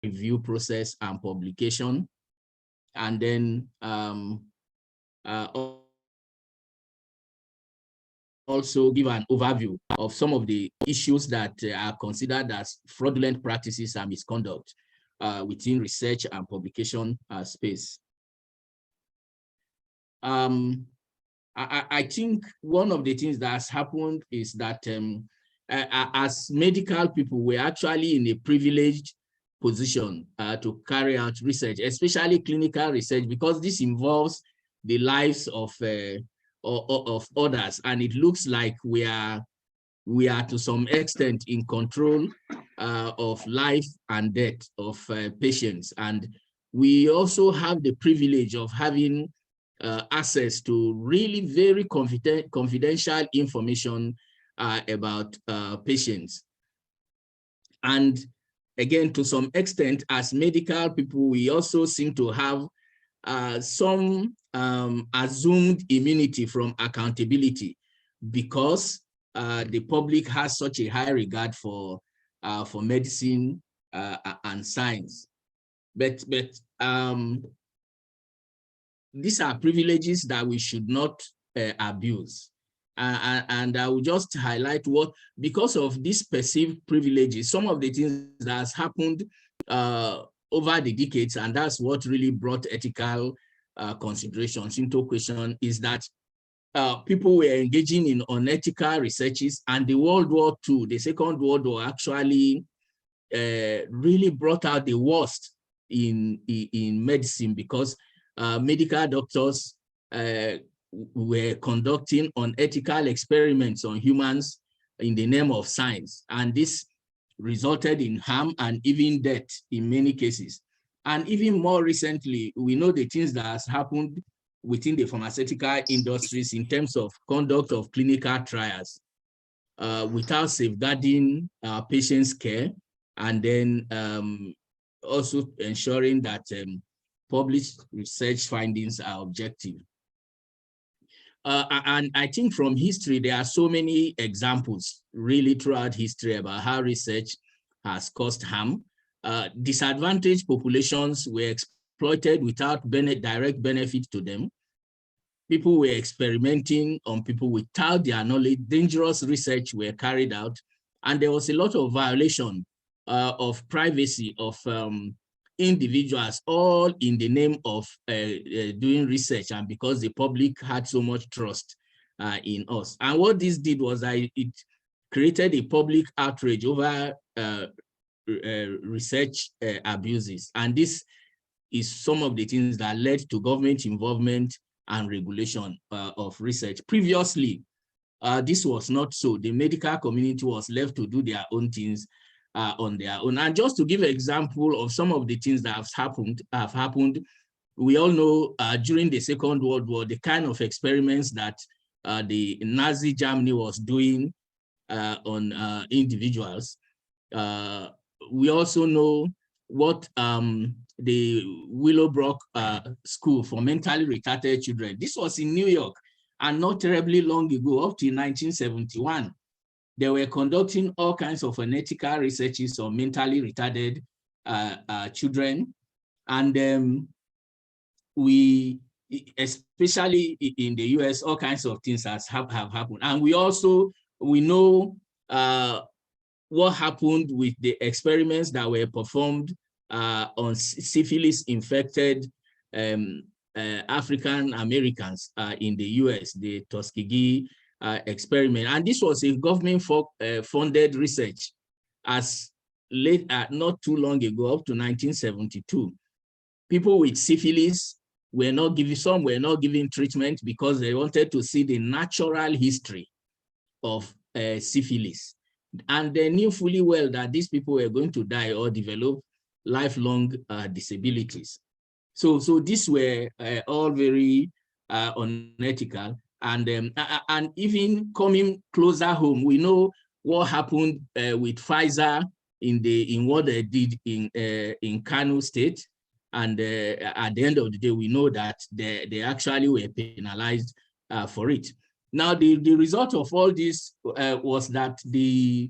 review process and publication, and then also give an overview of some of the issues that are considered as fraudulent practices and misconduct within research and publication space. I think one of the things that has happened is that as medical people, we're actually in a privileged position to carry out research, especially clinical research, because this involves the lives of others, and it looks like we are to some extent in control of life and death of patients. And we also have the privilege of having access to really very confidential information about patients. And again, to some extent, as medical people, we also seem to have some assumed immunity from accountability, because the public has such a high regard for medicine and science. But these are privileges that we should not abuse. And I will just highlight what, because of these perceived privileges, some of the things that has happened over the decades, and that's what really brought ethical considerations into question, is that people were engaging in unethical researches, and the World War II, the Second World War, actually really brought out the worst in medicine, because medical doctors were conducting unethical experiments on humans in the name of science, and this resulted in harm and even death in many cases. And even more recently, we know the things that has happened within the pharmaceutical industries in terms of conduct of clinical trials without safeguarding patients' care, and then also ensuring that published research findings are objective. And I think from history, there are so many examples really throughout history about how research has caused harm. Disadvantaged populations were exploited without direct benefit to them. People were experimenting on people without their knowledge. Dangerous research were carried out, and there was a lot of violation of privacy of individuals, all in the name of doing research, and because the public had so much trust in us. And what this did was it created a public outrage over research abuses. And this is some of the things that led to government involvement and regulation of research. Previously, this was not so. The medical community was left to do their own things on their own. And just to give an example of some of the things that have happened, we all know during the Second World War, the kind of experiments that the Nazi Germany was doing on individuals. We also know what the Willowbrook School for Mentally Retarded Children, this was in New York, and not terribly long ago, up to 1971. They were conducting all kinds of unethical researches on mentally retarded children. And we, especially in the US, all kinds of things have happened. And we know what happened with the experiments that were performed on syphilis-infected African Americans in the US, the Tuskegee experiment. And this was a government funded research as late not too long ago, up to 1972. People with syphilis were not given, some were not given treatment because they wanted to see the natural history of syphilis. And they knew fully well that these people were going to die or develop lifelong disabilities. So these were all very unethical. And even coming closer home, we know what happened with Pfizer in what they did in Kano State. And at the end of the day, we know that they actually were penalized for it. Now, the result of all this was that the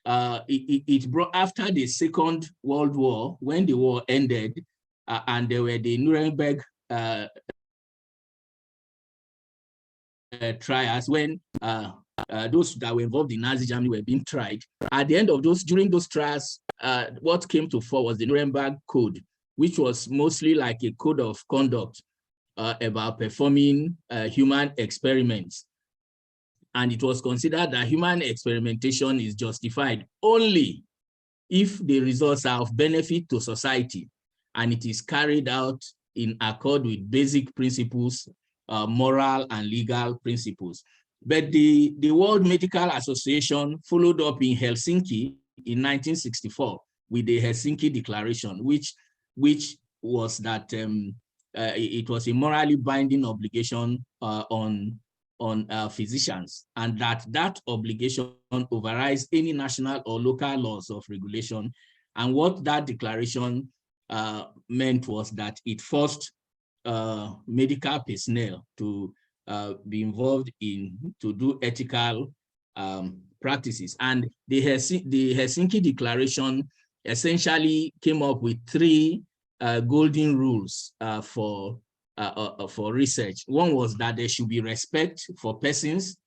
it brought after the Second World War, when the war ended, and there were the Nuremberg trials when those that were involved in Nazi Germany were being tried. At the end of during those trials, what came to fore was the Nuremberg Code, which was mostly like a code of conduct about performing human experiments. And it was considered that human experimentation is justified only if the results are of benefit to society and it is carried out in accord with basic principles, moral and legal principles. But the World Medical Association followed up in Helsinki in 1964 with the Helsinki Declaration, which was that it was a morally binding obligation on physicians, and that obligation overrides any national or local laws of regulation. And what that declaration meant was that it forced medical personnel to be involved to do ethical practices. And the Helsinki Declaration essentially came up with 3 golden rules for research. One was that there should be respect for persons.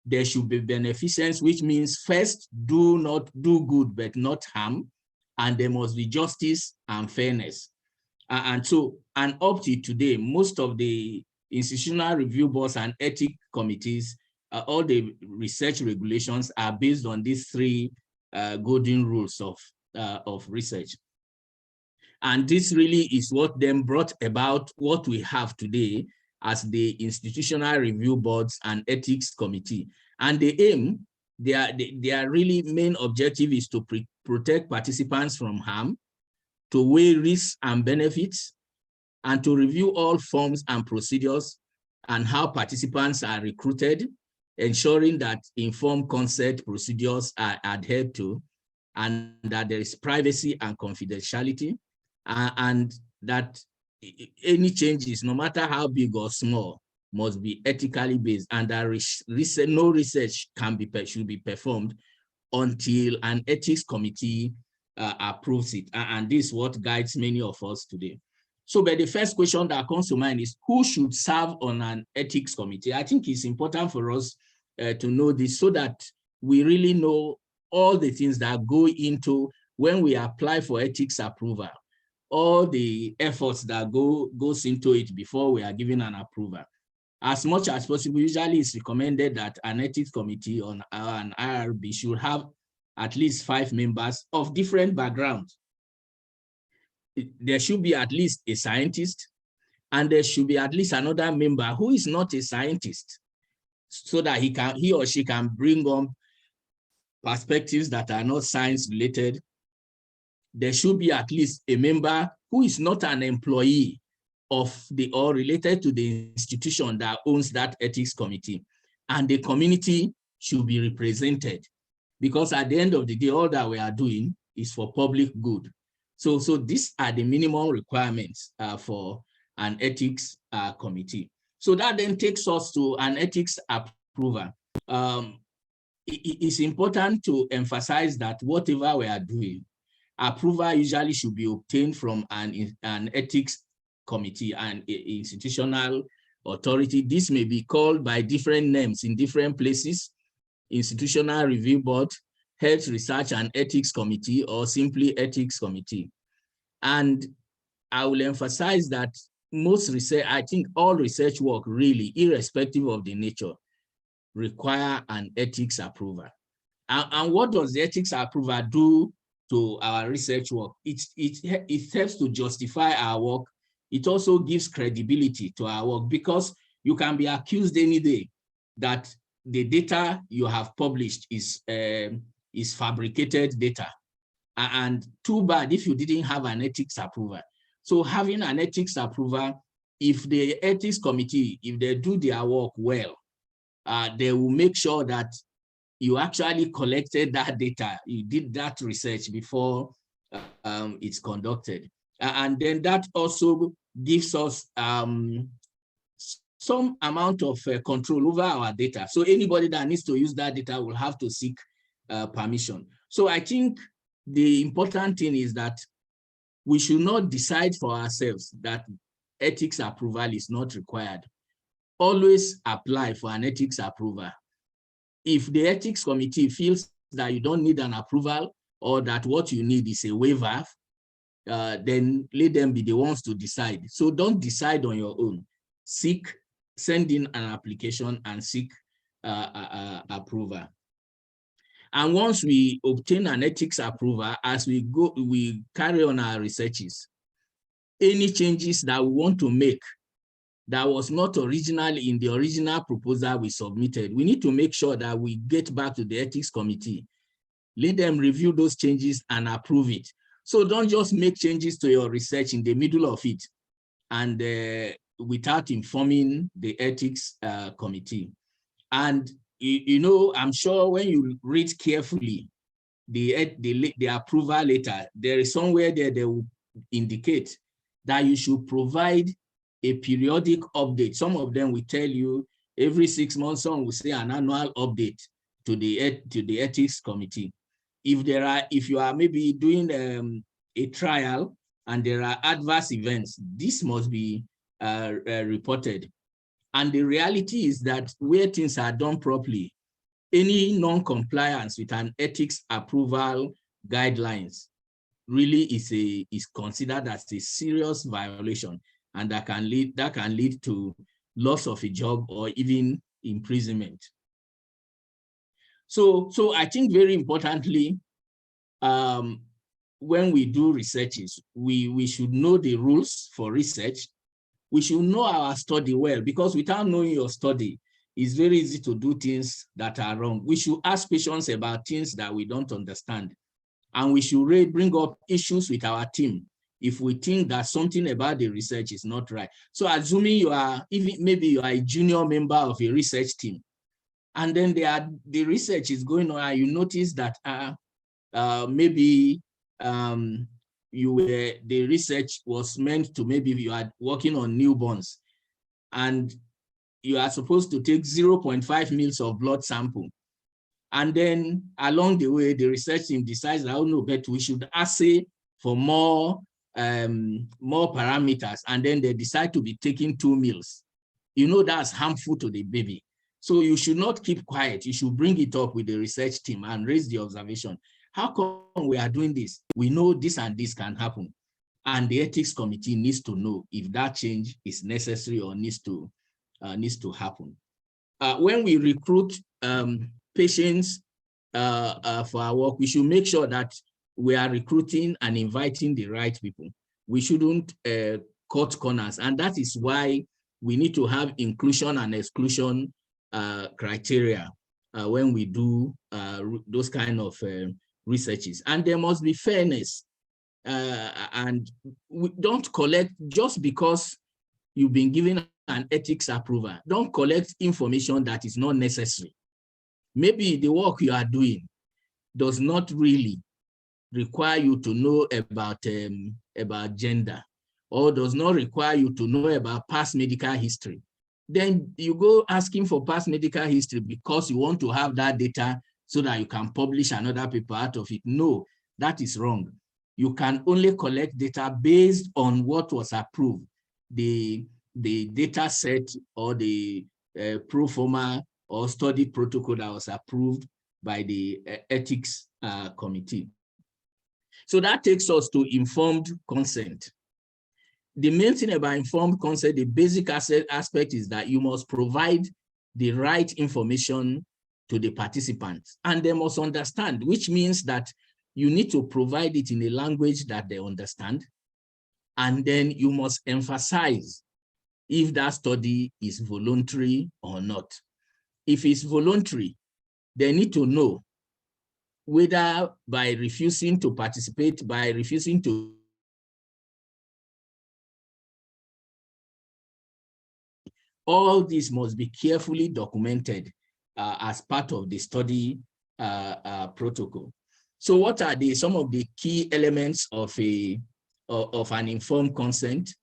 There should be beneficence, which means first, do good, but not harm. And there must be justice and fairness. And up to today, most of the institutional review boards and ethics committees, all the research regulations are based on these 3 golden rules of research. And this really is what then brought about what we have today as the Institutional Review Boards and Ethics Committee. And the aim, their really main objective is to protect participants from harm, to weigh risks and benefits, and to review all forms and procedures and how participants are recruited, ensuring that informed consent procedures are adhered to, and that there is privacy and confidentiality, and that any changes, no matter how big or small, must be ethically based, and that no research should be performed until an ethics committee approves it. And this is what guides many of us today. So, but the first question that comes to mind is, who should serve on an ethics committee? I think it's important for us to know this so that we really know all the things that go into when we apply for ethics approval, all the efforts that goes into it before we are given an approval. As much as possible, usually it's recommended that an ethics committee on an IRB should have at least 5 members of different backgrounds. There should be at least a scientist, and there should be at least another member who is not a scientist, so that he or she can bring on perspectives that are not science related. There should be at least a member who is not an employee of or related to the institution that owns that ethics committee. And the community should be represented, because at the end of the day, all that we are doing is for public good. So these are the minimum requirements for an ethics committee. So that then takes us to an ethics approval. It is important to emphasize that whatever we are doing, approval usually should be obtained from an ethics committee, an institutional authority. This may be called by different names in different places: Institutional Review Board, Health Research and Ethics Committee, or simply Ethics Committee. And I will emphasize that most research, I think all research work really, irrespective of the nature, require an ethics approval. And what does the ethics approval do to our research work? It helps to justify our work. It also gives credibility to our work, because you can be accused any day that the data you have published is fabricated data. And too bad if you didn't have an ethics approval. So having an ethics approval, if the ethics committee, if they do their work well, they will make sure that you actually collected that data, you did that research before it's conducted. And then that also gives us some amount of control over our data. So anybody that needs to use that data will have to seek permission. So I think the important thing is that we should not decide for ourselves that ethics approval is not required. Always apply for an ethics approval. If the ethics committee feels that you don't need an approval or that what you need is a waiver, then let them be the ones to decide. So don't decide on your own. Send in an application and seek approval. And once we obtain an ethics approval, as we carry on our researches, any changes that we want to make that was not originally in the original proposal we submitted, we need to make sure that we get back to the ethics committee, let them review those changes and approve it. So don't just make changes to your research in the middle of it and without informing the ethics committee. And you know, I'm sure when you read carefully the approval letter, there is somewhere there they will indicate that you should provide a periodic update. Some of them will tell you every 6 months, some will say an annual update to the ethics committee. If you are maybe doing a trial and there are adverse events, this must be reported. And the reality is that where things are done properly, any non-compliance with an ethics approval guidelines really is considered as a serious violation, and that can lead to loss of a job or even imprisonment. So I think very importantly, when we do researches, we should know the rules for research. We should know our study well, because without knowing your study, it's very easy to do things that are wrong. We should ask questions about things that we don't understand. And we should bring up issues with our team if we think that something about the research is not right. So assuming you are, maybe you are a junior member of a research team, and then the research is going on, and you notice that maybe the research was meant to, maybe you are working on newborns and you are supposed to take 0.5 mils of blood sample. And then along the way, the research team decides, oh no, but we should assay for more parameters. And then they decide to be taking 2 mils. You know, that's harmful to the baby. So you should not keep quiet. You should bring it up with the research team and raise the observation. How come we are doing this? We know this and this can happen. And the ethics committee needs to know if that change is necessary or needs to happen. When we recruit patients for our work, we should make sure that we are recruiting and inviting the right people. We shouldn't cut corners. And that is why we need to have inclusion and exclusion criteria when we do those kind of researches. And there must be fairness. And we don't collect just because you've been given an ethics approval. Don't collect information that is not necessary. Maybe the work you are doing does not really require you to know about gender, or does not require you to know about past medical history. Then you go asking for past medical history because you want to have that data so that you can publish another paper out of it. No, that is wrong. You can only collect data based on what was approved, the data set or the pro forma or study protocol that was approved by the ethics committee. So that takes us to informed consent. The main thing about informed consent, the basic aspect is that you must provide the right information to the participants, and they must understand, which means that you need to provide it in a language that they understand. And then you must emphasize if that study is voluntary or not. If it's voluntary, they need to know whether by refusing to participate, by refusing to all this must be carefully documented as part of the study protocol. So what are some of the key elements of an informed consent?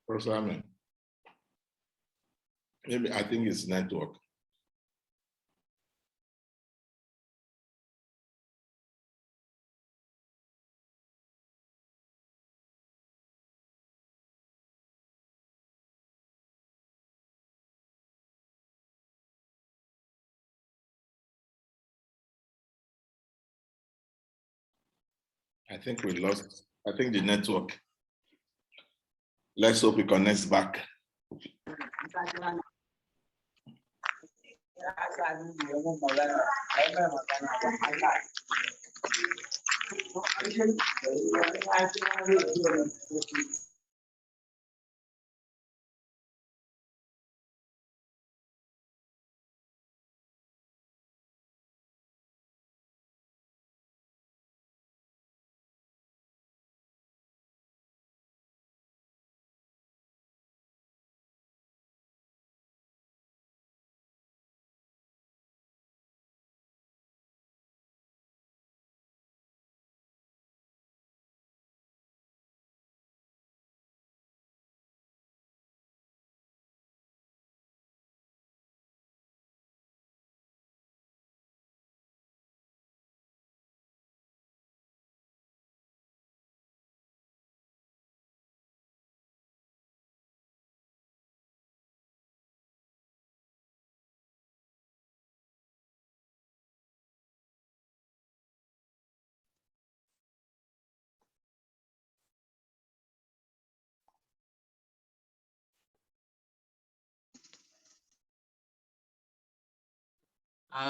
Professor, maybe I think it's network. I think we lost, I think the network. Let's hope it connects back.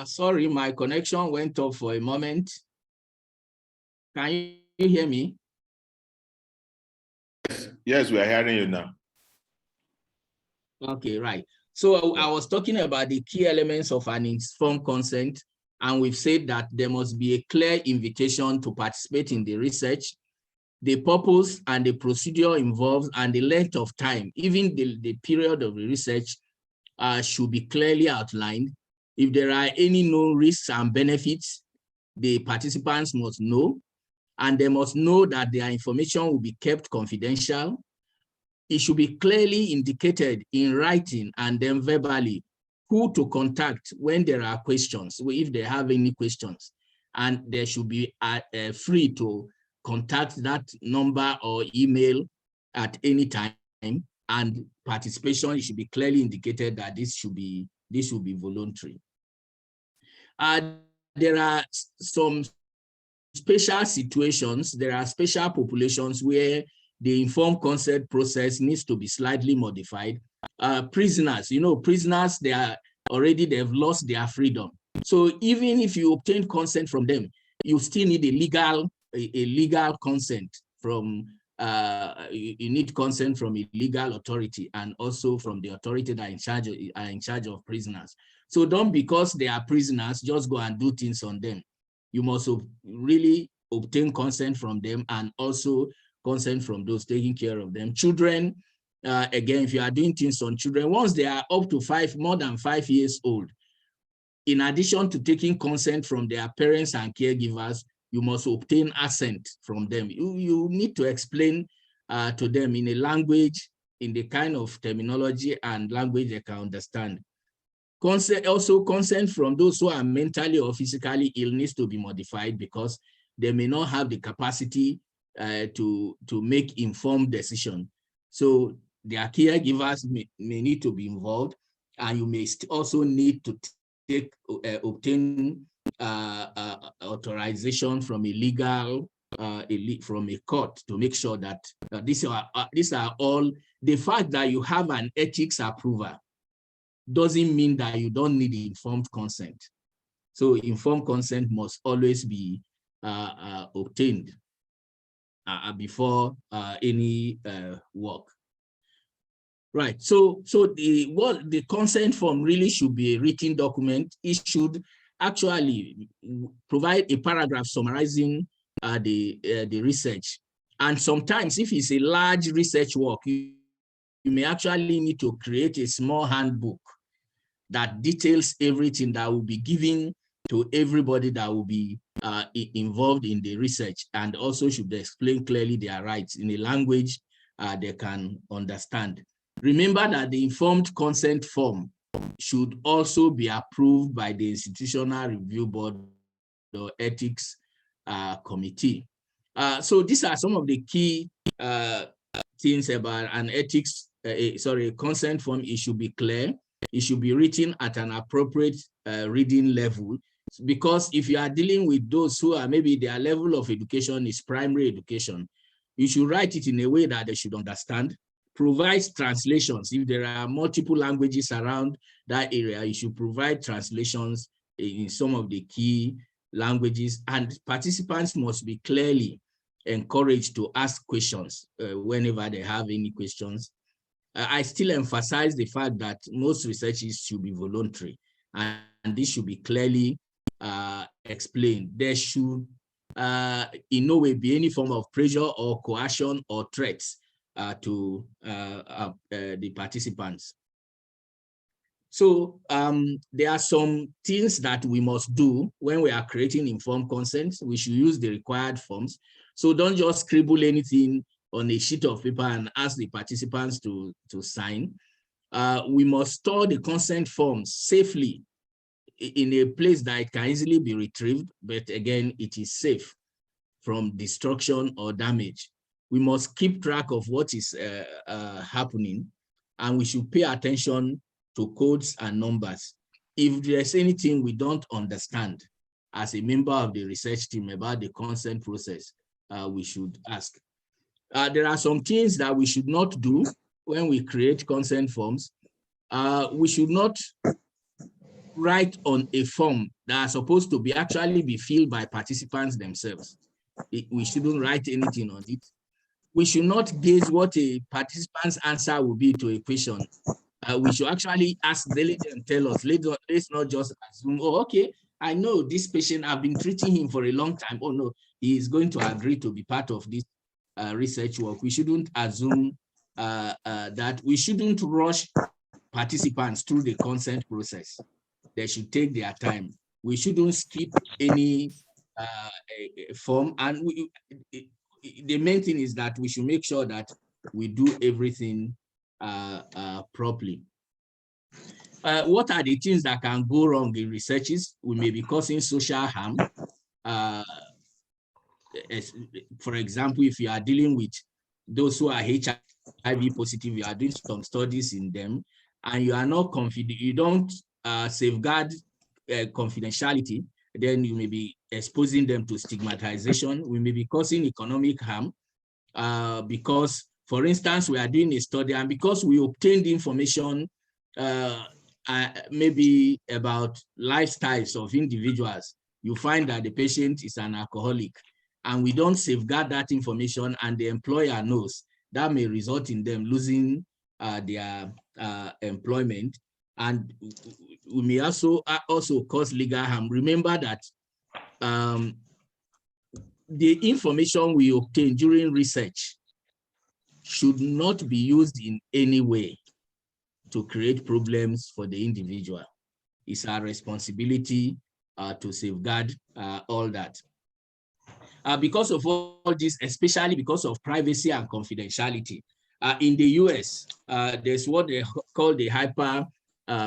Sorry, my connection went off for a moment. Can you hear me? Yes, we are hearing you now. Okay, right. So I was talking about the key elements of an informed consent, and we've said that there must be a clear invitation to participate in the research, the purpose and the procedure involved, and the length of time, even the period of the research should be clearly outlined. If there are any known risks and benefits, the participants must know, and they must know that their information will be kept confidential. It should be clearly indicated in writing and then verbally who to contact when there are questions, if they have any questions, and they should be free to contact that number or email at any time, and participation should be clearly indicated that this should be voluntary. There are some special situations, there are special populations where the informed consent process needs to be slightly modified. Prisoners, prisoners, they've lost their freedom. So even if you obtain consent from them, you still need a legal consent from, you need consent from a legal authority and also from the authority that are in charge of prisoners. So don't, because they are prisoners, just go and do things on them. You must really obtain consent from them and also consent from those taking care of them. Children, again, if you are doing things on children, once they are up to more than 5 years old, in addition to taking consent from their parents and caregivers, you must obtain assent from them. You need to explain to them in a language, in the kind of terminology and language they can understand. Consent from those who are mentally or physically ill needs to be modified because they may not have the capacity to make informed decisions. So their caregivers may need to be involved, and you may also need to obtain authorization from a legal, from a court to make sure that these are all. The fact that you have an ethics approval doesn't mean that you don't need informed consent. So informed consent must always be obtained before any work. Right. So the consent form really should be a written document. It should actually provide a paragraph summarizing the research. And sometimes, if it's a large research work, you may actually need to create a small handbook that details everything that will be given to everybody that will be involved in the research, and also should explain clearly their rights in a language they can understand. Remember that the informed consent form should also be approved by the Institutional Review Board or Ethics Committee. So these are some of the key things about an ethics, consent form. It should be clear. It should be written at an appropriate reading level, because if you are dealing with those who are maybe their level of education is primary education, you should write it in a way that they should understand. Provide translations. If there are multiple languages around that area, you should provide translations in some of the key languages, and participants must be clearly encouraged to ask questions whenever they have any questions. I still emphasize the fact that most researches should be voluntary, and this should be clearly explained. There should in no way be any form of pressure or coercion or threats to the participants. So there are some things that we must do when we are creating informed consent. We should use the required forms. So don't just scribble anything on a sheet of paper and ask the participants to sign. We must store the consent forms safely in a place that it can easily be retrieved, but again, it is safe from destruction or damage. We must keep track of what is happening, and we should pay attention to codes and numbers. If there's anything we don't understand as a member of the research team about the consent process, we should ask. There are some things that we should not do when we create consent forms. We should not write on a form that are supposed to be actually be filled by participants themselves. We shouldn't write anything on it. We should not gauge what a participant's answer will be to a question. We should actually ask them and tell us. Let's not just assume, oh, okay, I know this patient, I've been treating him for a long time. Oh no, he is going to agree to be part of this research work. We shouldn't assume that. We shouldn't rush participants through the consent process. They should take their time. We shouldn't skip any form. And the main thing is that we should make sure that we do everything properly. What are the things that can go wrong in researches? We may be causing social harm. For example, if you are dealing with those who are HIV positive, you are doing some studies in them, and you are not confident, you don't safeguard confidentiality, then you may be exposing them to stigmatization. We may be causing economic harm because, for instance, we are doing a study, and because we obtained information maybe about lifestyles of individuals, you find that the patient is an alcoholic, and we don't safeguard that information, and the employer knows, that may result in them losing their employment, and we may also cause legal harm. Remember that the information we obtain during research should not be used in any way to create problems for the individual. It's our responsibility to safeguard all that. Because of all this, especially because of privacy and confidentiality, in the US, there's what they call the HIPAA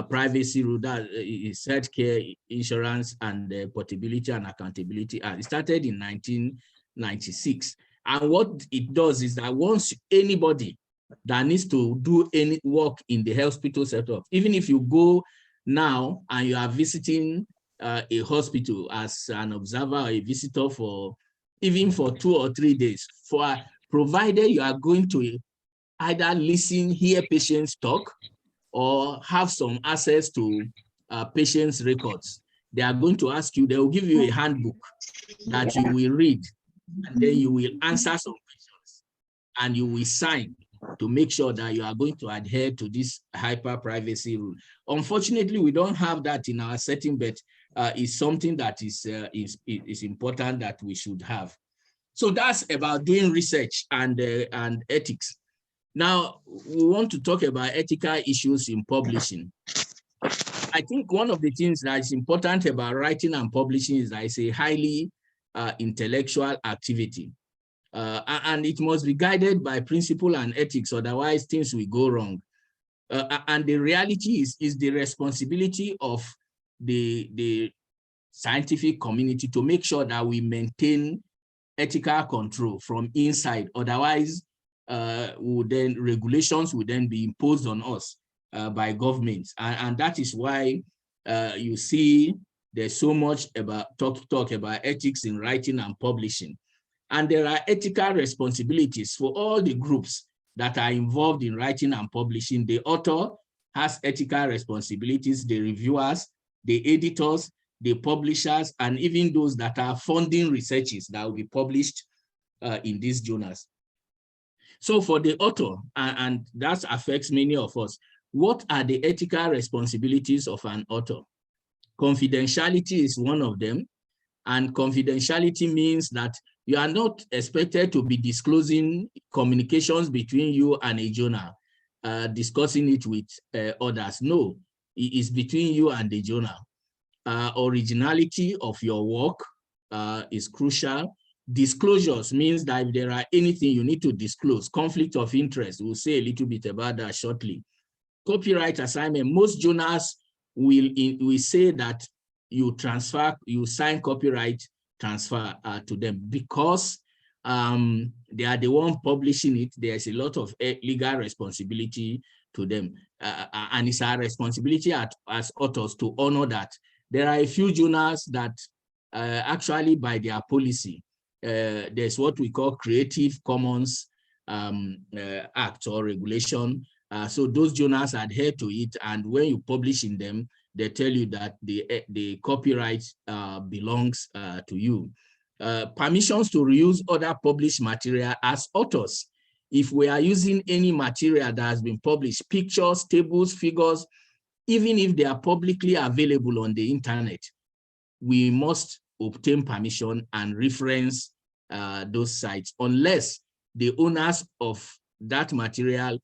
privacy rule, that is Healthcare Insurance and Portability and Accountability Act. It started in 1996. And what it does is that once anybody that needs to do any work in the hospital setup, even if you go now and you are visiting a hospital as an observer or a visitor for even for 2 or 3 days, provided you are going to either listen, hear patients talk, or have some access to patients' records, they are going to ask you, they will give you a handbook that you will read, and then you will answer some questions, and you will sign to make sure that you are going to adhere to this HIPAA privacy rule. Unfortunately, we don't have that in our setting, but it's something that is important that we should have. So that's about doing research and ethics. Now, we want to talk about ethical issues in publishing. I think one of the things that is important about writing and publishing is that it's a highly intellectual activity. and it must be guided by principle and ethics, otherwise things will go wrong. And the reality is the responsibility of the scientific community to make sure that we maintain ethical control from inside. Otherwise, regulations would then be imposed on us by governments. And that is why you see there's so much about talk about ethics in writing and publishing. And there are ethical responsibilities for all the groups that are involved in writing and publishing. The author has ethical responsibilities, the reviewers, the editors, the publishers, and even those that are funding researches that will be published in these journals. So for the author, and that affects many of us, what are the ethical responsibilities of an author? Confidentiality is one of them. And confidentiality means that you are not expected to be disclosing communications between you and a journal, discussing it with others. No, it is between you and the journal. Originality of your work is crucial. Disclosures means that if there are anything you need to disclose, conflict of interest, we'll say a little bit about that shortly. Copyright assignment, most journals will say that you sign copyright transfer to them because they are the one publishing it. There's a lot of legal responsibility to them. And it's our responsibility as authors to honor that. There are a few journals that actually by their policy, there's what we call Creative Commons Act or regulation. So those journals adhere to it, and when you publish in them, they tell you that the copyright belongs to you. Permissions to reuse other published material as authors. If we are using any material that has been published, pictures, tables, figures, even if they are publicly available on the internet, we must obtain permission and reference those sites unless the owners of that material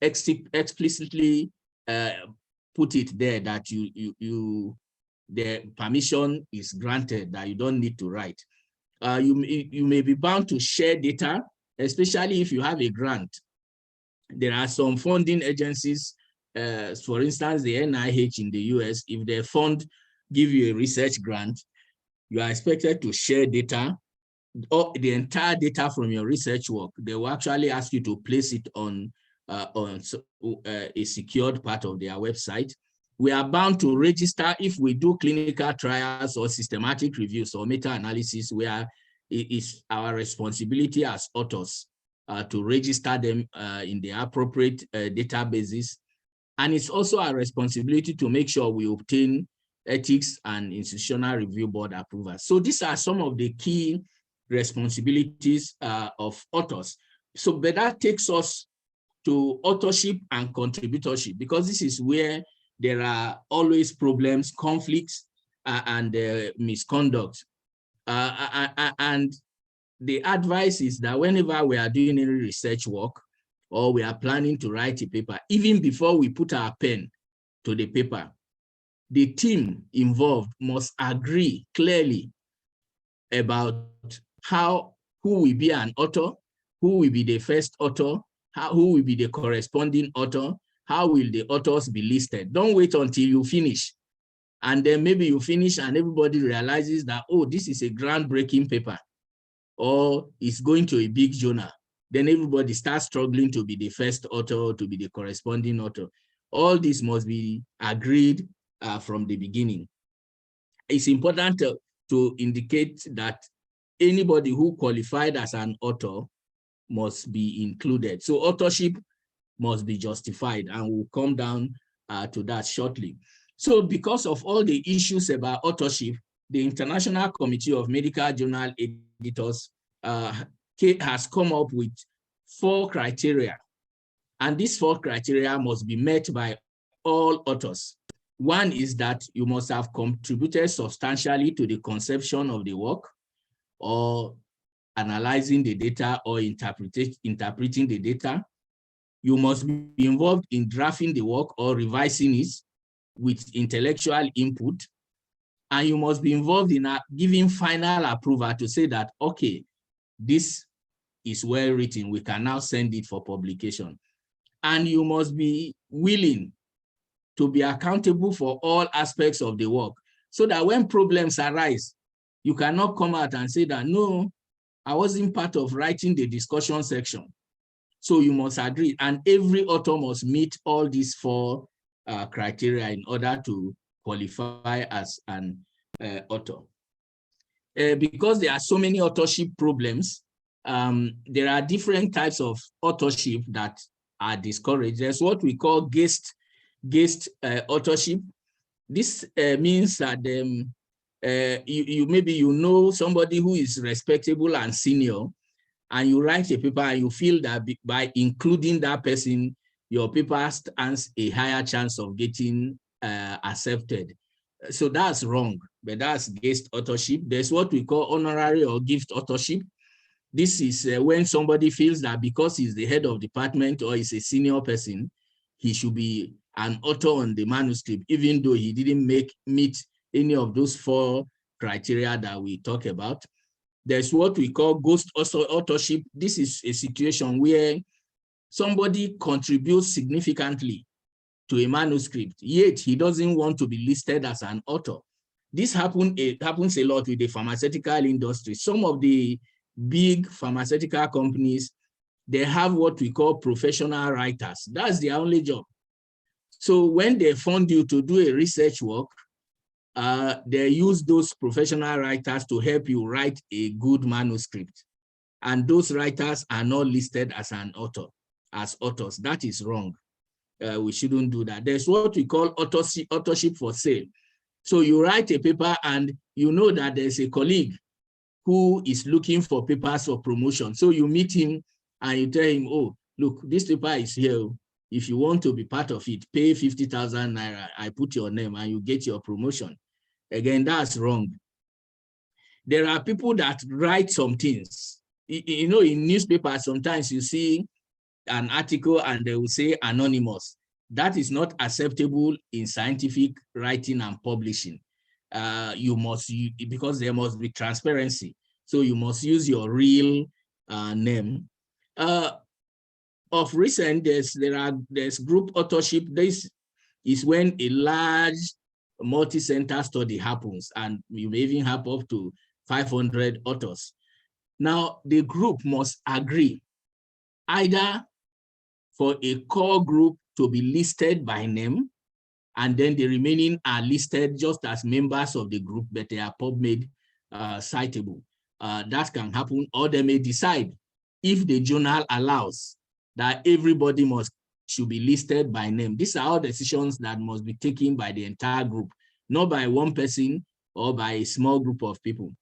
explicitly put it there that the permission is granted, that you don't need to write. You may be bound to share data, especially if you have a grant. There are some funding agencies, for instance, the NIH in the US, if they give you a research grant, you are expected to share data, or the entire data from your research work. They will actually ask you to place it on a secured part of their website. We are bound to register if we do clinical trials or systematic reviews or meta-analysis, where it is our responsibility as authors to register them in the appropriate databases. And it's also our responsibility to make sure we obtain ethics and institutional review board approval. So these are some of the key responsibilities of authors. So, but that takes us to authorship and contributorship, because this is where there are always problems, conflicts, and misconduct. And the advice is that whenever we are doing any research work or we are planning to write a paper, even before we put our pen to the paper, the team involved must agree clearly about who will be an author, who will be the first author, who will be the corresponding author, how will the authors be listed. Don't wait until you finish. And then maybe you finish and everybody realizes that, oh, this is a groundbreaking paper, or it's going to a big journal. Then everybody starts struggling to be the first author, to be the corresponding author. All this must be agreed from the beginning. It's important to indicate that anybody who qualified as an author must be included. So authorship must be justified, and we'll come down to that shortly. So because of all the issues about authorship, the International Committee of Medical Journal Editors has come up with 4 criteria. And these 4 criteria must be met by all authors. One is that you must have contributed substantially to the conception of the work, or analyzing the data, or interpreting the data. You must be involved in drafting the work or revising it with intellectual input. And you must be involved in giving final approval to say that, okay, this is well written, we can now send it for publication. And you must be willing to be accountable for all aspects of the work, so that when problems arise, you cannot come out and say that, no, I wasn't part of writing the discussion section. So you must agree, and every author must meet all these 4 criteria in order to qualify as an author. Because there are so many authorship problems, there are different types of authorship that are discouraged. There's what we call guest authorship. This means that maybe you know somebody who is respectable and senior, and you write a paper and you feel that by including that person, your paper stands a higher chance of getting accepted. So that's wrong, but that's guest authorship. There's what we call honorary or gift authorship. This is when somebody feels that because he's the head of department or is a senior person, he should be an author on the manuscript, even though he didn't meet any of those 4 criteria that we talk about. There's what we call ghost authorship. This is a situation where somebody contributes significantly to a manuscript, yet he doesn't want to be listed as an author. This happens a lot with the pharmaceutical industry. Some of the big pharmaceutical companies, they have what we call professional writers. That's their only job. So when they fund you to do a research work, they use those professional writers to help you write a good manuscript. And those writers are not listed as an author, as authors. That is wrong. We shouldn't do that. There's what we call authorship for sale. So you write a paper and you know that there's a colleague who is looking for papers for promotion. So you meet him and you tell him, oh, look, this paper is here. If you want to be part of it, pay 50,000 naira. I put your name and you get your promotion. Again, that's wrong. There are people that write some things. You know, in newspapers, sometimes you see an article and they will say anonymous. That is not acceptable in scientific writing and publishing. You must, because there must be transparency. So you must use your real name. Of recent, there's group authorship. This is when a large multi-center study happens, and you may even have up to 500 authors. Now, the group must agree either for a core group to be listed by name, and then the remaining are listed just as members of the group, but they are PubMed citable. That can happen, or they may decide, if the journal allows, that everybody should be listed by name. These are all decisions that must be taken by the entire group, not by one person or by a small group of people.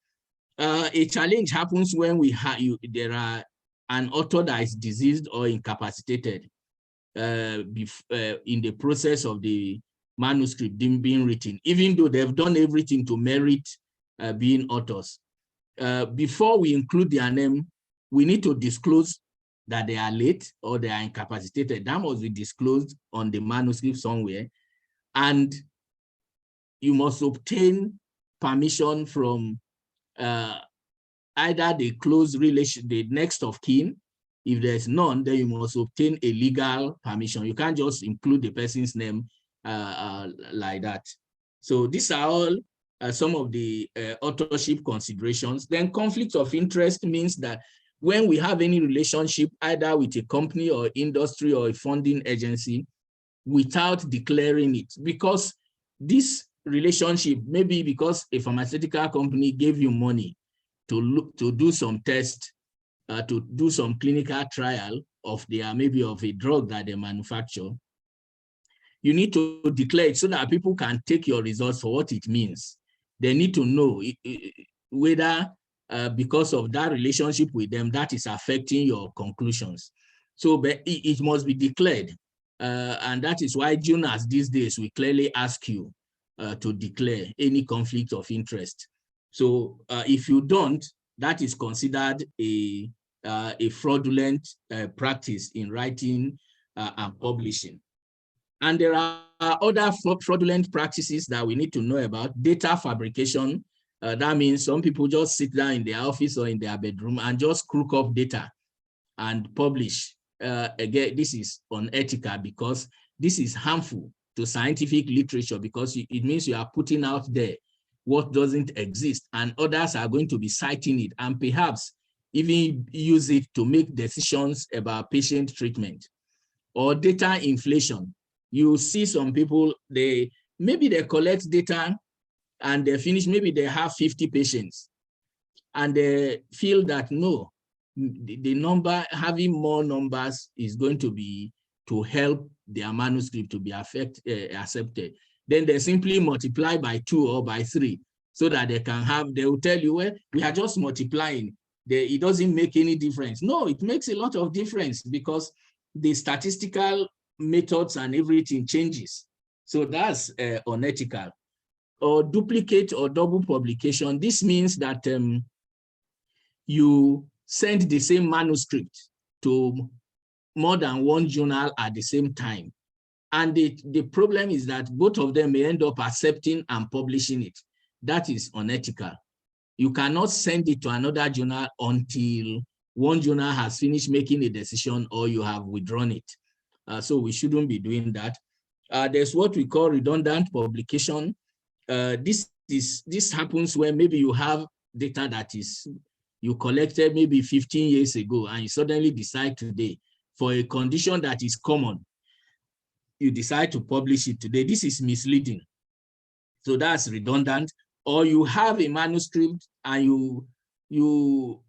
A challenge happens when there are an author that is diseased or incapacitated in the process of the manuscript being written, even though they've done everything to merit being authors. Before we include their name, we need to disclose that they are late or they are incapacitated. That must be disclosed on the manuscript somewhere. And you must obtain permission from either the close relation, the next of kin. If there's none, then you must obtain a legal permission. You can't just include the person's name like that. So these are all some of the authorship considerations. Then conflict of interest means that when we have any relationship, either with a company or industry or a funding agency, without declaring it, because this relationship, maybe because a pharmaceutical company gave you money to do some tests, to do some clinical trial of maybe of a drug that they manufacture, you need to declare it so that people can take your results for what it means. They need to know whether because of that relationship with them, that is affecting your conclusions. So but it must be declared. And that is why journals these days, we clearly ask you to declare any conflict of interest. So if you don't, that is considered a fraudulent practice in writing and publishing. And there are other fraudulent practices that we need to know about. Data fabrication. That means some people just sit down in their office or in their bedroom and just crook up data and publish. Again, this is unethical because this is harmful to scientific literature because it means you are putting out there what doesn't exist, and others are going to be citing it and perhaps even use it to make decisions about patient treatment. Or data inflation. You see some people, maybe they collect data and they finish, maybe they have 50 patients and they feel that no, the number, having more numbers is going to be to help their manuscript to be accepted. Then they simply multiply by 2 or by 3 so that they can have, they will tell you, well, we are just multiplying. It doesn't make any difference. No, it makes a lot of difference because the statistical methods and everything changes. So that's unethical. Or duplicate or double publication. This means that you send the same manuscript to more than one journal at the same time. And the problem is that both of them may end up accepting and publishing it. That is unethical. You cannot send it to another journal until one journal has finished making a decision or you have withdrawn it. So we shouldn't be doing that. There's what we call redundant publication. This happens when maybe you have data that you collected maybe 15 years ago and you suddenly decide today for a condition that is common, you decide to publish it today. This is misleading. So that's redundant. Or you have a manuscript and you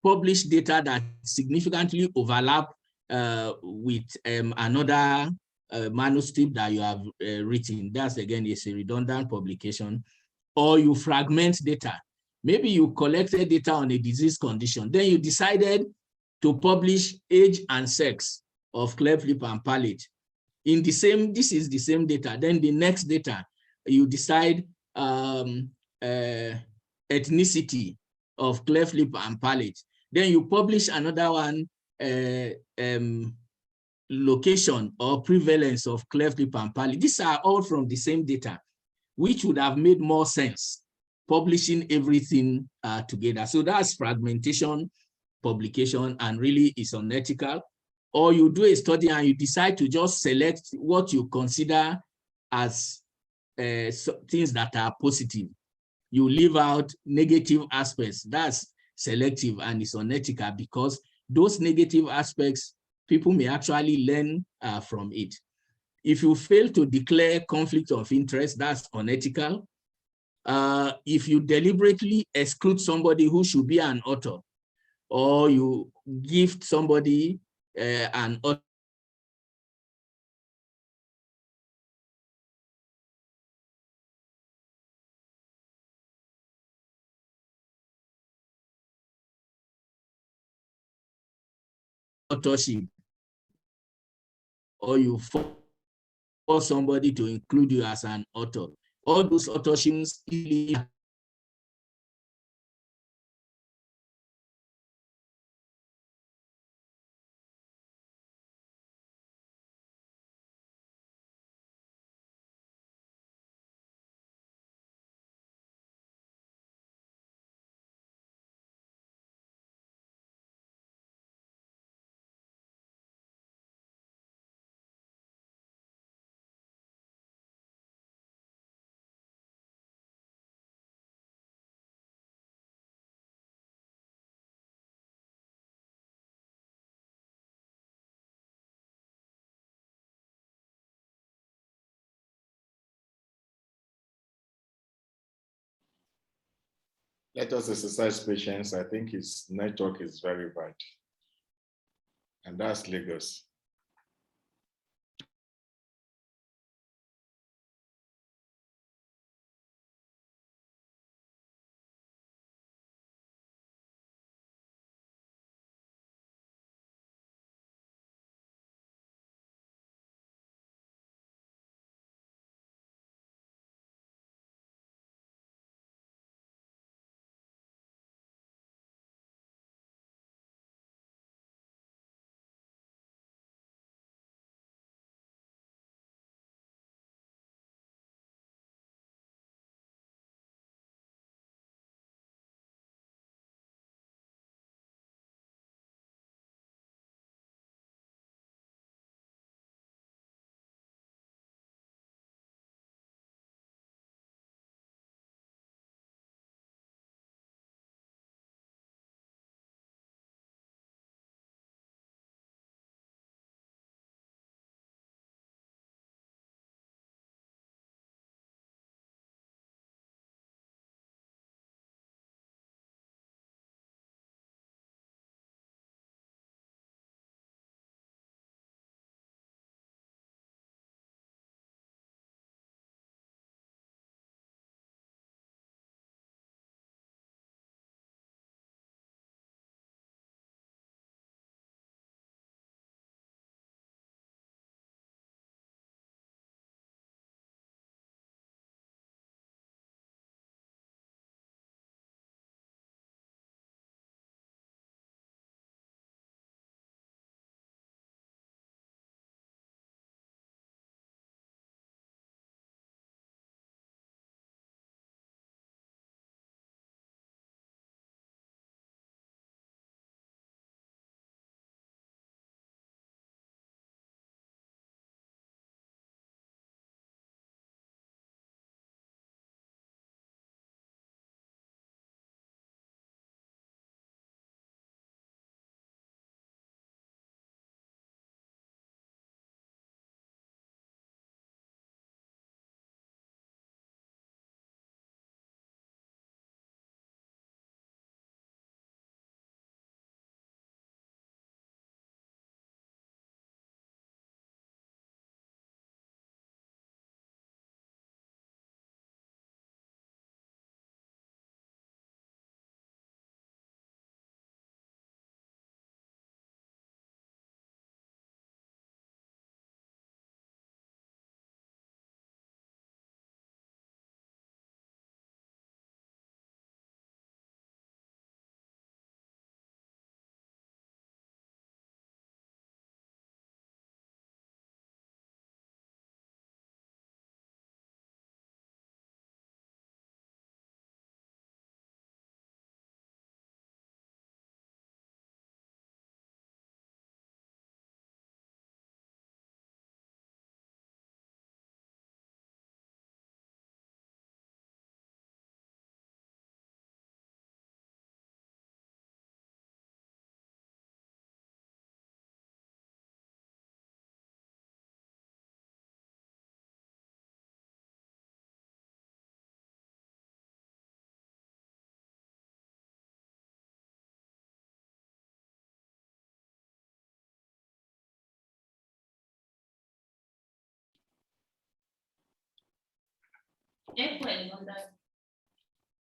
publish data that significantly overlap with another manuscript that you have written. That's again is a redundant publication. Or you fragment data. Maybe you collected data on a disease condition, then you decided to publish age and sex of cleft lip and palate. In the same, this is the same data. Then the next data, you decide ethnicity of cleft lip and palate. Then you publish another one, location or prevalence of cleft lip and palate. These are all from the same data, which would have made more sense publishing everything together. So that's fragmentation publication and really is unethical. Or you do a study and you decide to just select what you consider as things that are positive. You leave out negative aspects. That's selective and it's unethical because those negative aspects, people may actually learn from it. If you fail to declare conflict of interest, that's unethical. If you deliberately exclude somebody who should be an author, or you gift somebody an authorship, or you force somebody to include you as an author, all those authorships Let us exercise patience. I think his network is very bad. And that's Lagos.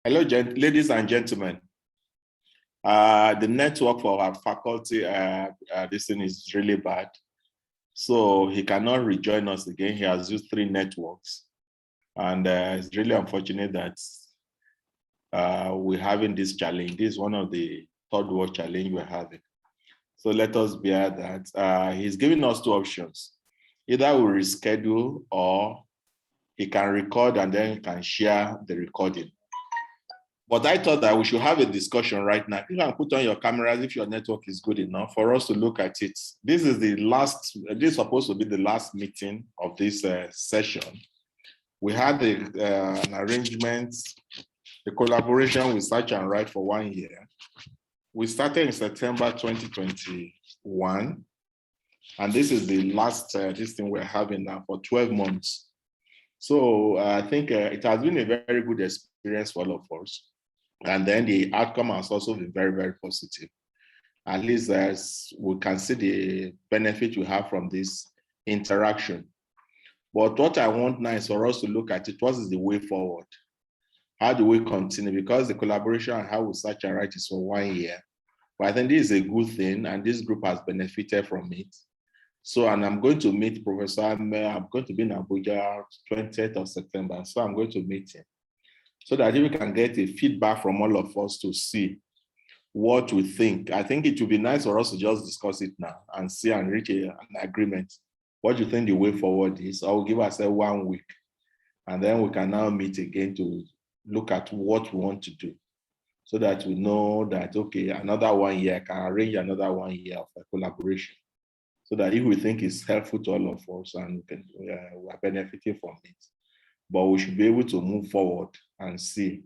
Hello, ladies and gentlemen. The network for our faculty, this thing is really bad. So he cannot rejoin us again. He has used 3 networks. And it's really unfortunate that we're having this challenge. This is one of the third world challenge we're having. So let us bear that. He's giving us 2 options. Either we reschedule or he can record and then he can share the recording. But I thought that we should have a discussion right now. You can put on your cameras if your network is good enough for us to look at it. This is this is supposed to be the last meeting of this session. We had an arrangement, a collaboration with Search and Write for 1 year. We started in September 2021. And this is the last this thing we're having now for 12 months. So I think it has been a very good experience for all of us. And then the outcome has also been very, very positive. At least as we can see the benefit we have from this interaction. But what I want now is for us to look at it, what is the way forward? How do we continue? Because the collaboration and how we Search and Write is for 1 year. But I think this is a good thing and this group has benefited from it. So, and I'm going to meet Professor Ame. I'm going to be in Abuja 20th of September. So I'm going to meet him so that we can get a feedback from all of us to see what we think. I think it would be nice for us to just discuss it now and see and reach an agreement. What do you think the way forward is? I will give ourselves 1 week and then we can now meet again to look at what we want to do so that we know that, okay, another 1 year, I can arrange another 1 year of a collaboration. So that if we think it's helpful to all of us and we are benefiting from it, but we should be able to move forward and see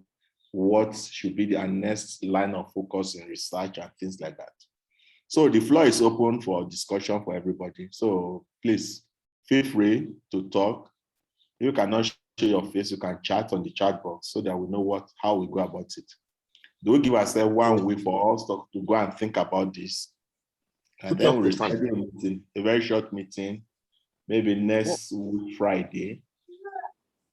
what should be the next line of focus in research and things like that. So the floor is open for discussion for everybody. So please feel free to talk. If you cannot show your face, you can chat on the chat box so that we know how we go about it. Do we give ourselves 1 week for us to go and think about this? And then we'll schedule a meeting, a very short meeting, maybe next week, Friday,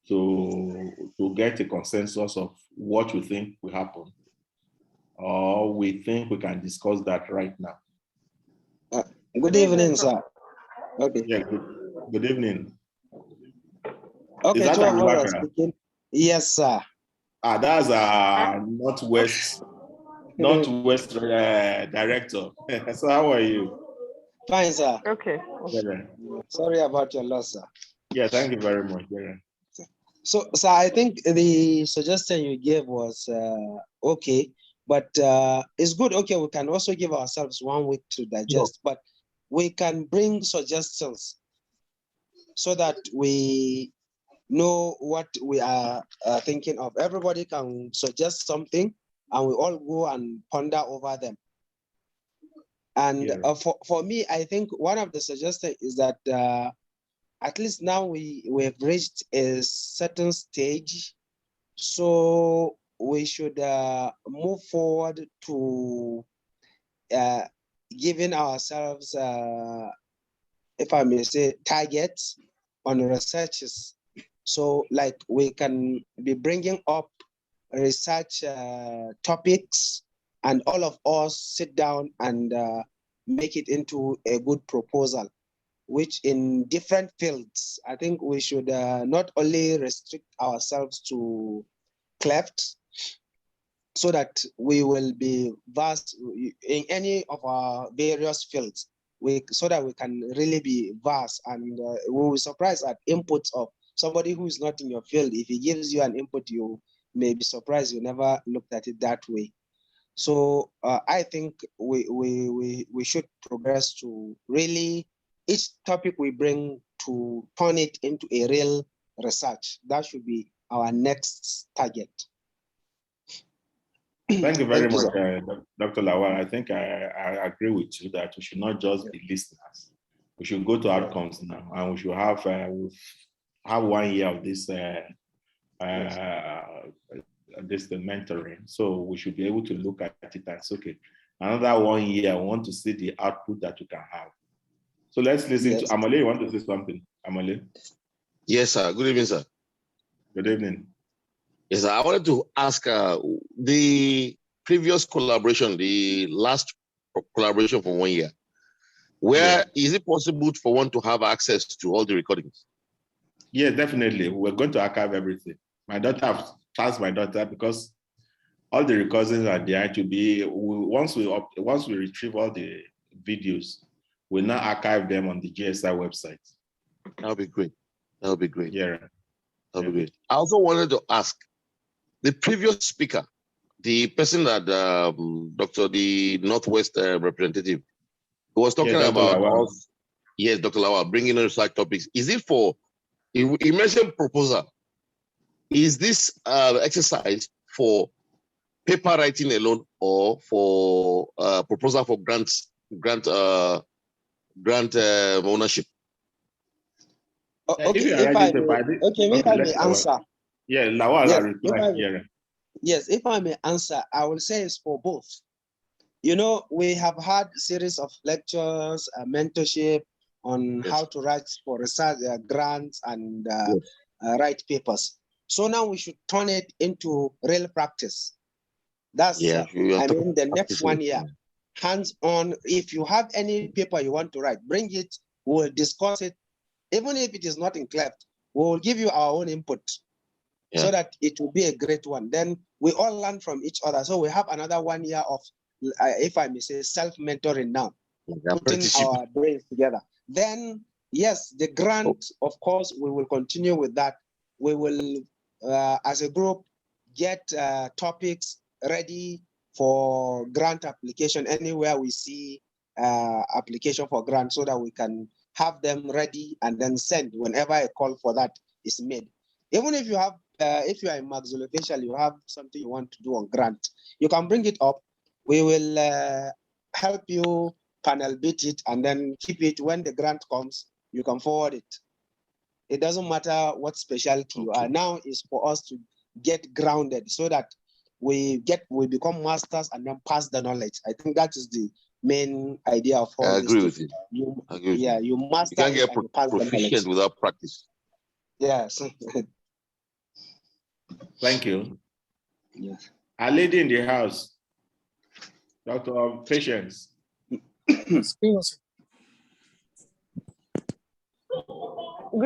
to get a consensus of what we think will happen. Or we think we can discuss that right now. Good evening, sir. Okay. Yeah, good evening. Okay, 2 of us are speaking. Yes, sir. That's Northwest director. So how are you? Fine, sir. Okay. Yeah. Sorry about your loss, sir. Yeah, thank you very much. Yeah. So, sir, I think the suggestion you gave was okay, but it's good. Okay, we can also give ourselves 1 week to digest, but we can bring suggestions so that we know what we are thinking of. Everybody can suggest something and we all go and ponder over them. And for me, I think one of the suggestions is that at least now we have reached a certain stage, so we should move forward to giving ourselves, if I may say, targets on researches. So like we can be bringing up research topics and all of us sit down and make it into a good proposal, which in different fields, I think we should not only restrict ourselves to cleft, so that we will be vast in any of our various fields, so that we can really be vast, and we will be surprised at inputs of somebody who is not in your field. If he gives you an input, you may be surprised you never looked at it that way. So I think we should progress to really each topic we bring to turn it into a real research. That should be our next target. Thank you very much, Dr. Lawal. I think I agree with you that we should not just be listeners. We should go to outcomes now, and we should have 1 year of this the mentoring. So we should be able to look at it and say, okay, another 1 year, I want to see the output that we can have. So let's listen to Amale. You want to say something, Amale? Yes, sir. Good evening, sir. Good evening. Yes, I wanted to ask the previous collaboration, the last collaboration for 1 year, where is it possible for one to have access to all the recordings? Yeah, definitely. We're going to archive everything. My daughter, I've asked my daughter because all the recordings are there to be. Once we retrieve all the videos, we'll now archive them on the GSI website. That'll be great. That'll be great. Yeah. That'll be great. I also wanted to ask the previous speaker, the person that the Northwest representative, who was talking about us. Yes, Dr. Lawal, bringing in research topics. Is it for? He mentioned proposal. Is this exercise for paper writing alone, or for proposal for grant ownership? Okay, if I may answer. Yeah, Lawal, yes, if I may answer, I will say it's for both. You know, we have had a series of lectures, mentorship on how to write for research grants and write papers. So now we should turn it into real practice. That's I mean the next 1 year, hands-on. If you have any paper you want to write, bring it. We'll discuss it. Even if it is not in cleft, we will give you our own input so that it will be a great one. Then we all learn from each other. So we have another 1 year of, if I may say, self-mentoring now, putting our brains together. Then, yes, the grant, of course, we will continue with that. We will, as a group, get topics ready for grant application anywhere we see application for grant, so that we can have them ready and then send whenever a call for that is made. Even if you have, if you are in maxillofacial, you have something you want to do on grant, you can bring it up. We will help you panel beat it and then keep it. When the grant comes, you can forward it. It doesn't matter what specialty you are. Now is for us to get grounded so that we become masters and then pass the knowledge. I think that is the main idea of all this. I agree with you. You master. You can't get proficient without practice. Yes. Thank you. Yes. A lady in the house, Dr. Patience. Good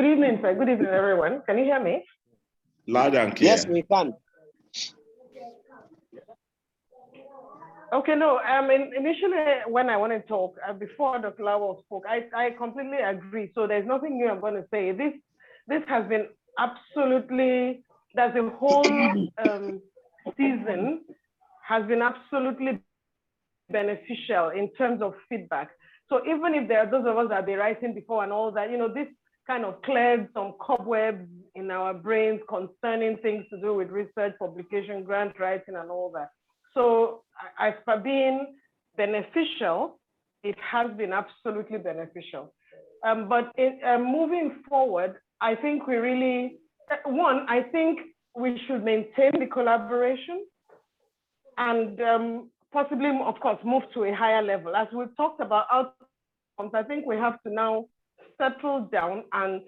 evening, sir. Good evening, everyone. Can you hear me? Loud and clear. Yes, we can. Okay, no, initially when I want to talk, before Dr. Lawal spoke, I completely agree. So there's nothing new I'm going to say. This has been absolutely, there's a whole season has been absolutely beneficial in terms of feedback. So even if there are those of us that have been writing before and all that, you know, this kind of cleared some cobwebs in our brains concerning things to do with research, publication, grant writing, and all that. So as for being beneficial, it has been absolutely beneficial. But moving forward, I think we really, I think we should maintain the collaboration and possibly, of course, move to a higher level. As we've talked about outcomes, I think we have to now settle down and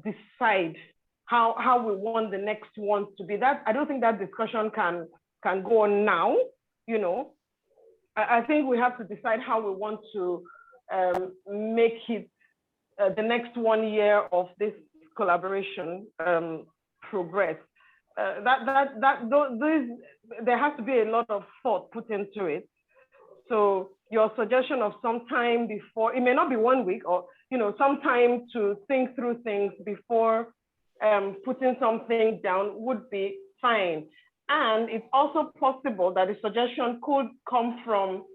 decide how we want the next one to be. That I don't think that discussion can go on now, you know. I think we have to decide how we want to make it the next 1 year of this collaboration progress. There has to be a lot of thought put into it. So your suggestion of some time before, it may not be 1 week, or you know, some time to think through things before putting something down would be fine. And it's also possible that the suggestion could come from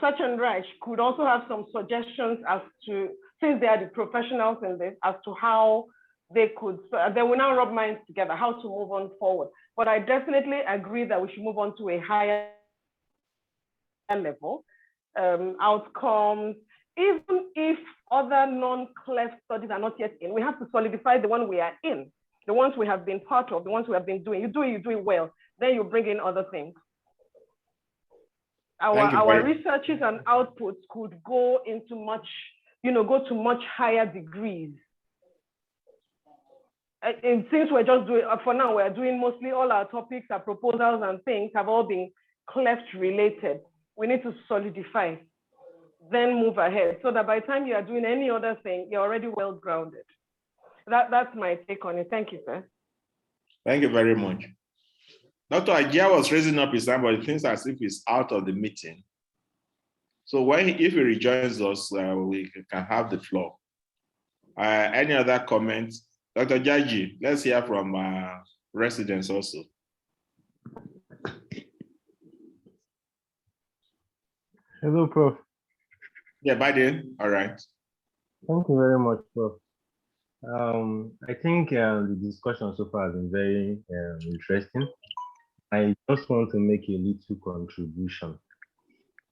Sachin Raj could also have some suggestions as to, since they are the professionals in this, as to how they could, they will now rub minds together, how to move on forward. But I definitely agree that we should move on to a higher level, outcomes. Even if other non-cleft studies are not yet in, we have to solidify the one we are in, the ones we have been part of, the ones we have been doing. You do it well, then you bring in other things. Our researches and outputs could go into much, you know, go to much higher degrees. and since we're just doing, for now, we're doing mostly all our topics, our proposals and things have all been cleft related. We need to solidify, then move ahead, so that by the time you are doing any other thing, you're already well grounded. That's my take on it. Thank you, sir. Thank you very much. Dr. Ajia was raising up his hand, but it seems as if he's out of the meeting. So if he rejoins us, we can have the floor. Any other comments? Dr. Jaji, let's hear from residents also. Hello, Prof. Yeah, Biden, all right. Thank you very much, Prof. I think the discussion so far has been very interesting. I just want to make a little contribution.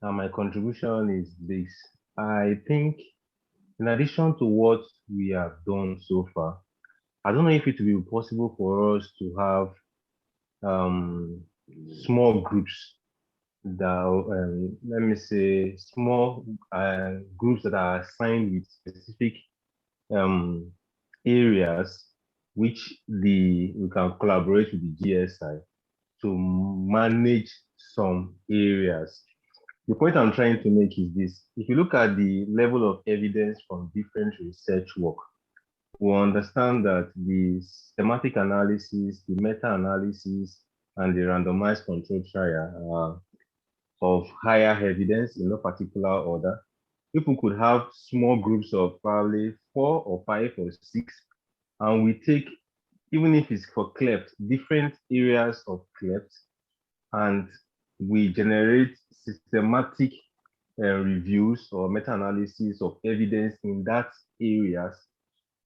And my contribution is this. I think in addition to what we have done so far, I don't know if it will be possible for us to have small groups that, let me say, small groups that are assigned with specific areas which we can collaborate with the GSI to manage some areas. The point I'm trying to make is this. If you look at the level of evidence from different research work, we understand that the systematic analysis, the meta-analysis, and the randomized control trial are of higher evidence in no particular order. People could have small groups of probably 4 or 5 or 6, and we take, even if it's for cleft, different areas of cleft, and we generate systematic reviews or meta-analysis of evidence in that areas,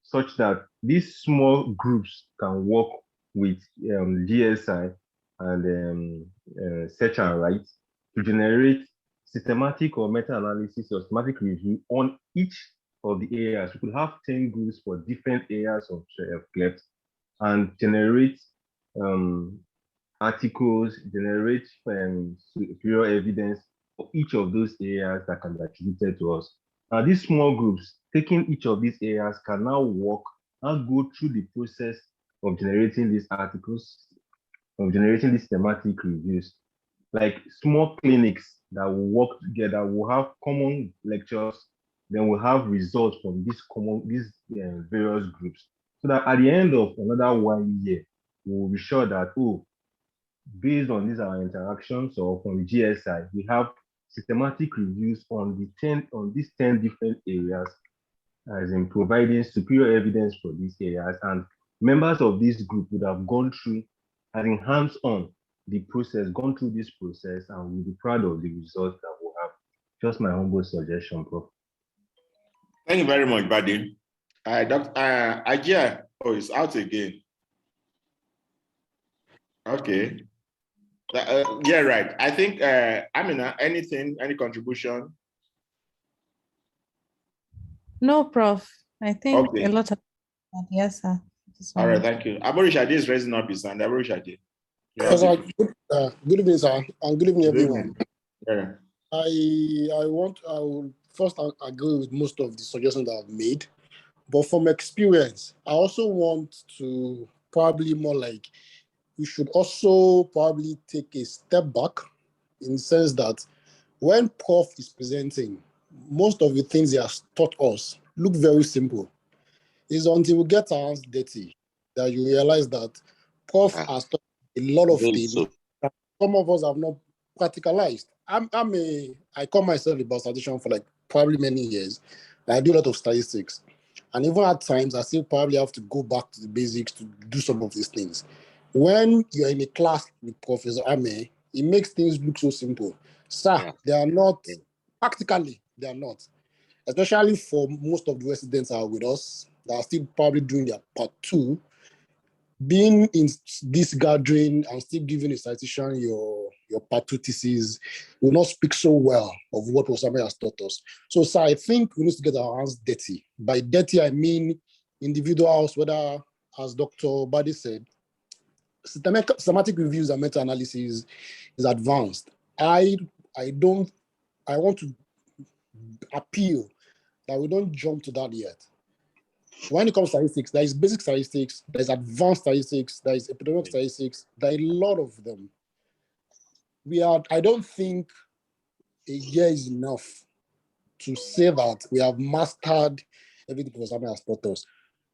such that these small groups can work with GSI and search and write to generate systematic or meta-analysis or systematic review on each of the areas. We could have 10 groups for different areas of cleft and generate articles, generate superior evidence for each of those areas that can be attributed to us. Now, these small groups, taking each of these areas, can now work and go through the process of generating these articles, of generating these thematic reviews, like small clinics that will work together, will have common lectures, then we'll have results from these various groups. So that at the end of another 1 year, we will be sure that, oh, based on these our interactions or from GSI, we have systematic reviews on these 10 different areas, as in providing superior evidence for these areas, and members of this group would have gone through, having hands-on the process, gone through this process, and we'll be proud of the results that we'll have. Just my humble suggestion, Prof. Thank you very much, Buddy. Dr. Ajia, oh, it's out again. Okay. Yeah, right. I think, Amina, any contribution? No, Prof. I think Okay. a lot of yes, sir. All right, thank you. Aborishade is raising up his hand. Aborishade. Good evening, sir, and good evening, everyone. Yeah. I will first agree with most of the suggestions that I've made, but from experience, I also want to probably more like we should also probably take a step back in the sense that when Prof is presenting, most of the things he has taught us look very simple. It's until we get our hands dirty that you realize that Prof has taught a lot of things that some of us have not practicalized. I call myself a statistician for like probably many years. I do a lot of statistics. And even at times, I still probably have to go back to the basics to do some of these things. When you're in a class with Professor Ame, it makes things look so simple. Sir, they are not, practically, they are not. Especially for most of the residents that are with us, that are still probably doing their part 2, being in this gathering and still giving a citation your part 2 thesis will not speak so well of what Osama has taught us. So, sir, I think we need to get our hands dirty. By dirty, I mean individuals, whether, as Dr. Badi said, systematic reviews and meta-analysis is advanced. I want to appeal that we don't jump to that yet. when it comes to statistics, there is basic statistics, there is advanced statistics, there is epidemic statistics, there are a lot of them. I don't think a year is enough to say that we have mastered everything Professor Ahmed has taught us.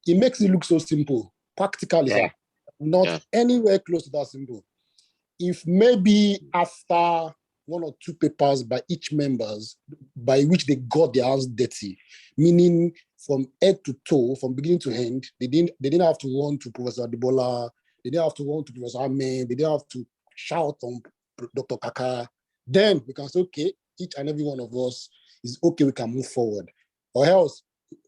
It makes it look so simple. Practically, sir, not anywhere close to that simple. If maybe after 1 or 2 papers by each members by which they got their hands dirty, meaning from head to toe, from beginning to end, they didn't have to run to Professor Adebola, they didn't have to run to Professor Ahmed, they didn't have to shout on Dr. Kaka. Then we can say, okay, each and every one of us is okay, we can move forward. Or else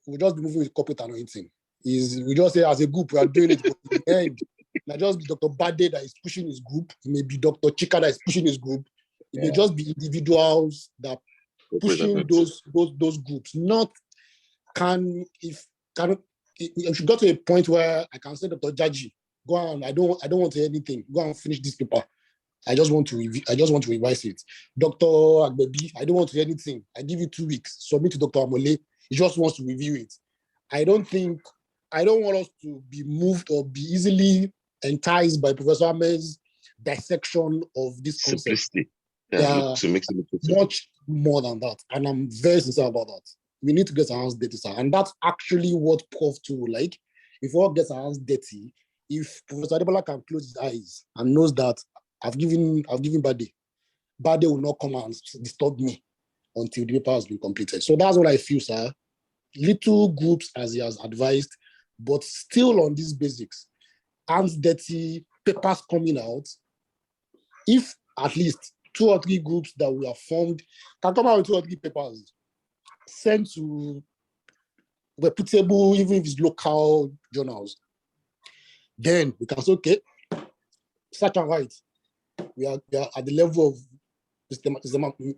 we'll just be moving with corporate anointing. We just say as a group, we are doing it, but in the end, it might just be Dr. Bade that is pushing his group, it may be Dr. Chika that is pushing his group, it may just be individuals that pushing those groups. Not if you got to a point where I can say, Dr. Jaji, go on, I don't want to hear anything. Go and finish this paper. I just want to revise it. Dr. Agbebi, I don't want to hear anything. I give you 2 weeks. Submit to Dr. Amole. He just wants to review it. I don't want us to be moved or be easily enticed by Professor Ahmed's dissection of this concept. Simplicity. To make it much more than that. And I'm very sincere about that. We need to get our hands dirty, sir. And that's actually what Prof. 2 will like. If all gets our hands dirty, if Professor Adebola can close his eyes and knows that I've given Bade will not come and disturb me until the paper has been completed. So that's what I feel, sir. Little groups, as he has advised, but still on these basics. Hands dirty, papers coming out. If at least 2 or 3 groups that we have formed can come out with 2 or 3 papers sent to reputable, even if it's local journals, then we can say, okay, search and write. We are at the level of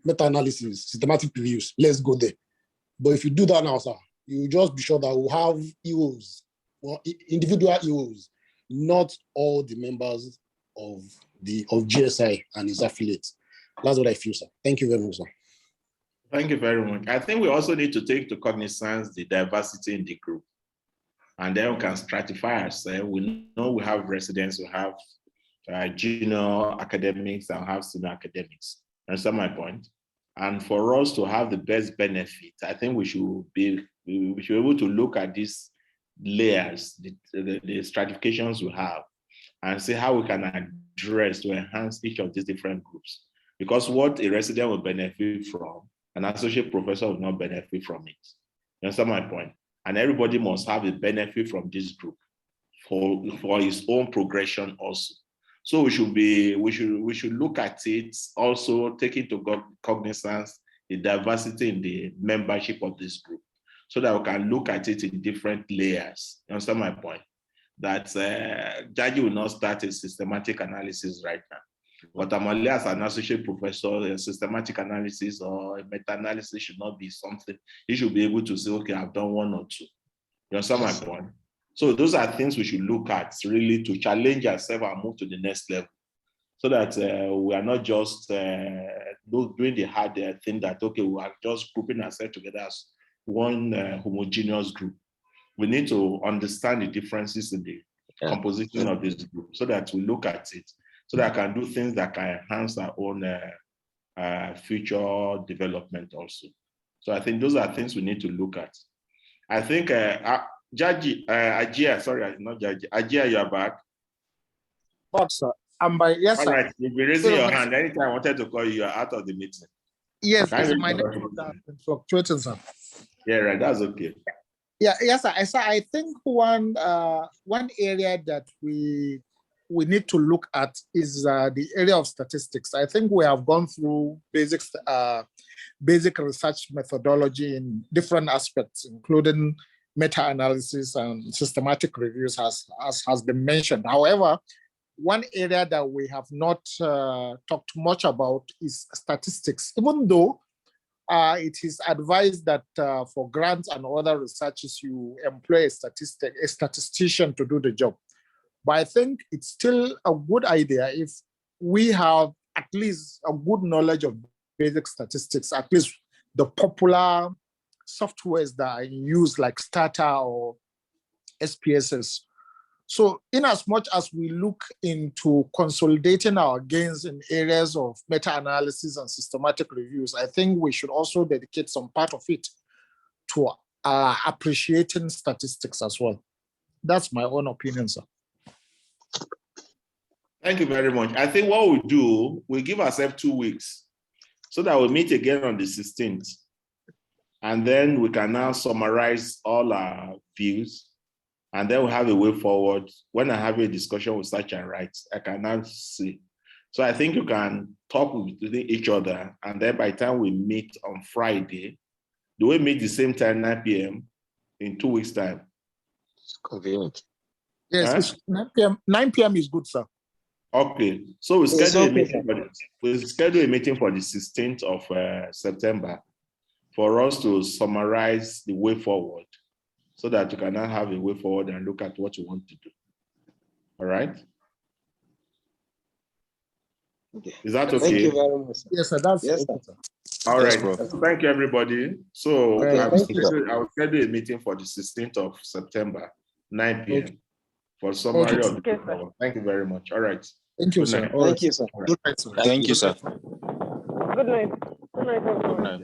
meta-analysis, systematic reviews. Let's go there. But if you do that now, sir, you just be sure that we'll have heroes, or individual heroes, not all the members of GSI and its affiliates. That's what I feel, sir. Thank you very much, sir. Thank you very much. I think we also need to take to cognizance the diversity in the group. And then we can stratify ourselves. We know we have residents, we have junior academics, and we have senior academics. Understand my point? And for us to have the best benefit, I think we should be able to look at these layers, the stratifications we have, and see how we can address to enhance each of these different groups. Because what a resident will benefit from, an associate professor will not benefit from it. You understand my point? And everybody must have a benefit from this group for his own progression also. So we should look at it, also take into cognizance the diversity in the membership of this group, so that we can look at it in different layers. You understand my point? That Jaji will not start a systematic analysis right now. But Amale, as an associate professor, a systematic analysis or a meta-analysis should not be something. He should be able to say, okay, I've done 1 or 2. You understand my point? So those are things we should look at, really, to challenge ourselves and move to the next level, so that we are not just doing the hard thing that, okay, we are just grouping ourselves together as one homogeneous group. We need to understand the differences in the composition of this group, so that we look at it, so that I can do things that can enhance our own future development also. So I think those are things we need to look at. I think Jaji, Ajia, sorry, not Jaji. Ajia, you are back. But sir, yes, all sir. right, you'll be raising your hand. Anytime I wanted to call you, you are out of the meeting. Yes, my network has been fluctuating, sir. Yeah, right, that's okay. Yeah, yes, sir. I think one area that we need to look at is the area of statistics. I think we have gone through basic research methodology in different aspects, including meta-analysis and systematic reviews, as has been mentioned. However, one area that we have not talked much about is statistics, even though it is advised that for grants and other researches, you employ a statistician to do the job. But I think it's still a good idea if we have at least a good knowledge of basic statistics, at least the popular softwares that are used like Stata or SPSS. So in as much as we look into consolidating our gains in areas of meta-analysis and systematic reviews, I think we should also dedicate some part of it to appreciating statistics as well. That's my own opinion, sir. Thank you very much. I think what we'll do, we'll give ourselves 2 weeks so that we'll meet again on the 16th. And then we can now summarize all our views. And then we'll have a way forward. When I have a discussion with Search and Write, I can now see. So I think you can talk with each other. And then by the time we meet on Friday, do we meet the same time, 9 p.m. in 2 weeks' time? It's convenient. Yes, it's 9 p.m. 9 p.m. is good, sir. Okay. So we schedule a meeting for the 16th of September for us to summarize the way forward, so that you can now have a way forward and look at what you want to do. All right? Is that okay? Thank you very much, sir. Yes, sir. That's Yes, okay, sir. All right. Yes, bro. Thank you, everybody. So Right. I Thank you. will schedule a meeting for the 16th of September, 9 p.m. for summary Okay. of the Okay, way sir. forward. Thank you very much. All right. Thank you, Good sir. night. All right. Thank you, sir. Good night, sir. Thank you, sir. Good night. Good night, everyone. Good night.